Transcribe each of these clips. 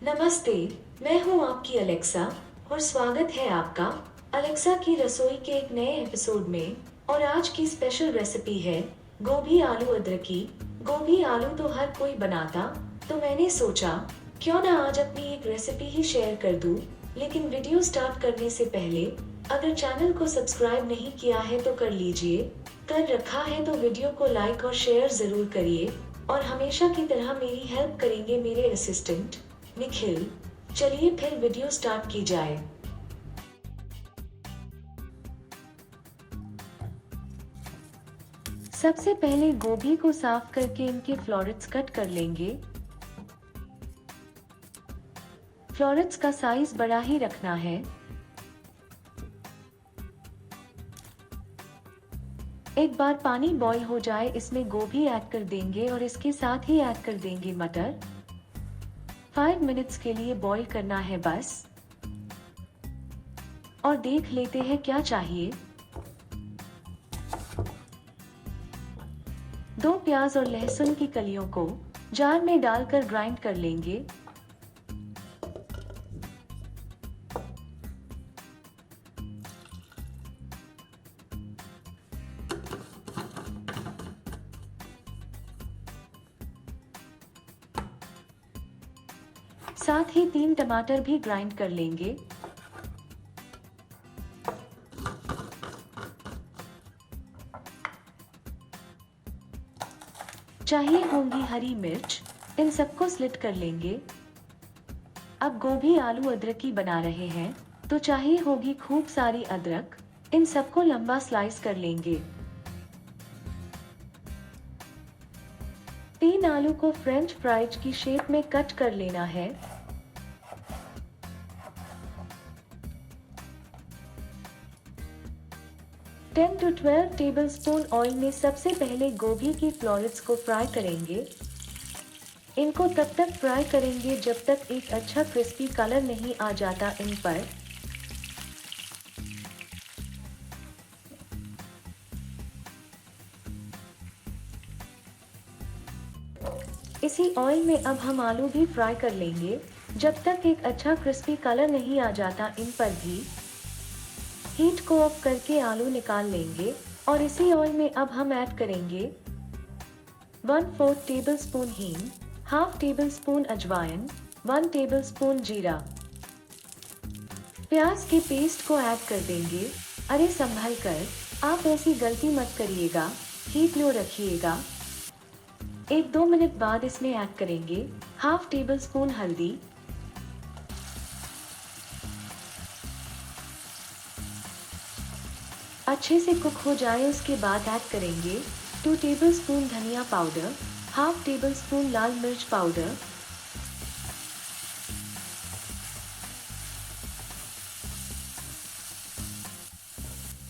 नमस्ते, मैं हूं आपकी अलेक्सा और स्वागत है आपका अलेक्सा की रसोई के एक नए एपिसोड में। और आज की स्पेशल रेसिपी है गोभी आलू अदरकी। गोभी आलू तो हर कोई बनाता, तो मैंने सोचा क्यों ना आज अपनी एक रेसिपी ही शेयर कर दूं। लेकिन वीडियो स्टार्ट करने से पहले अगर चैनल को सब्सक्राइब नहीं किया है तो कर लीजिए, कर रखा है तो वीडियो को लाइक और शेयर जरूर करिए। और हमेशा की तरह मेरी हेल्प करेंगे मेरे असिस्टेंट निखिल। चलिए फिर वीडियो स्टार्ट की जाए। सबसे पहले गोभी को साफ करके इनके फ्लोरेट्स कट कर लेंगे। फ्लोरेट्स का साइज बड़ा ही रखना है। एक बार पानी बॉईल हो जाए इसमें गोभी ऐड कर देंगे और इसके साथ ही ऐड कर देंगे मटर। 5 मिनट्स के लिए बॉईल करना है बस। और देख लेते हैं क्या चाहिए। 2 प्याज और लहसुन की कलियों को जार में डालकर ग्राइंड कर लेंगे। साथ ही 3 टमाटर भी ग्राइंड कर लेंगे। चाहिए होंगी हरी मिर्च, इन सबको स्लिट कर लेंगे। अब गोभी आलू अदरकी बना रहे हैं तो चाहिए होगी खूब सारी अदरक, इन सबको लंबा स्लाइस कर लेंगे। 3 आलू को फ्रेंच फ्राइज की शेप में कट कर लेना है। टेन टू 12 टेबलस्पून ऑयल में सबसे पहले गोभी की फ्लोरेट्स को फ्राई करेंगे। इनको तब तक फ्राई करेंगे जब तक एक अच्छा क्रिस्पी कलर नहीं आ जाता इन पर। इसी ऑयल में अब हम आलू भी फ्राई कर लेंगे जब तक एक अच्छा क्रिस्पी कलर नहीं आ जाता इन पर भी। हीट को ऑफ करके आलू निकाल लेंगे और इसी ऑयल में अब हम ऐड करेंगे 1/4 टेबलस्पून हींग, हाफ टेबल स्पून अजवाइन, 1 टेबलस्पून जीरा। प्याज के पेस्ट को ऐड कर देंगे। अरे संभल कर, आप ऐसी गलती मत करिएगा, हीट लो रखिएगा। 1-2 मिनट बाद इसमें ऐड करेंगे हाफ टेबल स्पून हल्दी, अच्छे से कुक हो जाए उसके बाद ऐड करेंगे 2 टेबलस्पून धनिया पाउडर, हाफ टेबल स्पून लाल मिर्च पाउडर,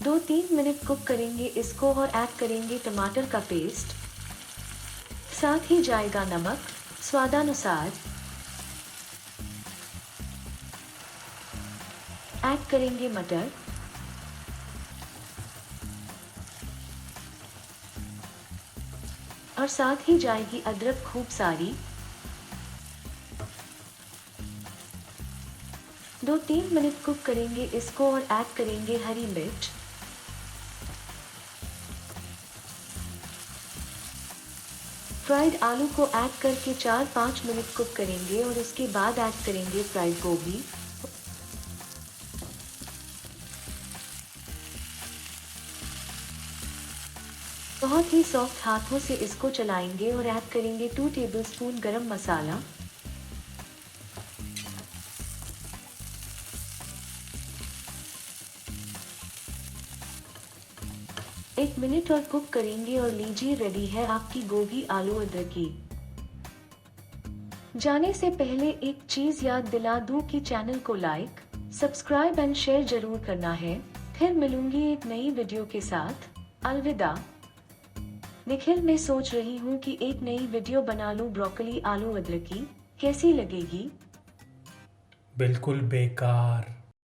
दो 3 मिनट कुक करेंगे इसको और ऐड करेंगे टमाटर का पेस्ट। साथ ही जाएगा नमक स्वादानुसार। ऐड करेंगे मटर और साथ ही जाएगी अदरक खूब सारी। 2-3 मिनट कुक करेंगे इसको और ऐड करेंगे हरी मिर्च। फ्राइड आलू को ऐड करके 4-5 मिनट कुक करेंगे और उसके बाद ऐड करेंगे फ्राइड गोभी। बहुत ही सॉफ्ट हाथों से इसको चलाएंगे और ऐड करेंगे 2 टेबलस्पून गरम मसाला। एक मिनट और कुक करेंगे और लीजिए रेडी है आपकी गोभी आलू अदरकी। जाने से पहले एक चीज याद दिला दूं कि चैनल को लाइक, सब्सक्राइब एंड शेयर जरूर करना है। फिर मिलूंगी एक नई वीडियो के साथ। अलविदा। निखिल, मैं सोच रही हूँ कि एक नई वीडियो बना लूं ब्रोकली आलू अदरकी, कैसी लगेगी? बिल्कुल बेकार।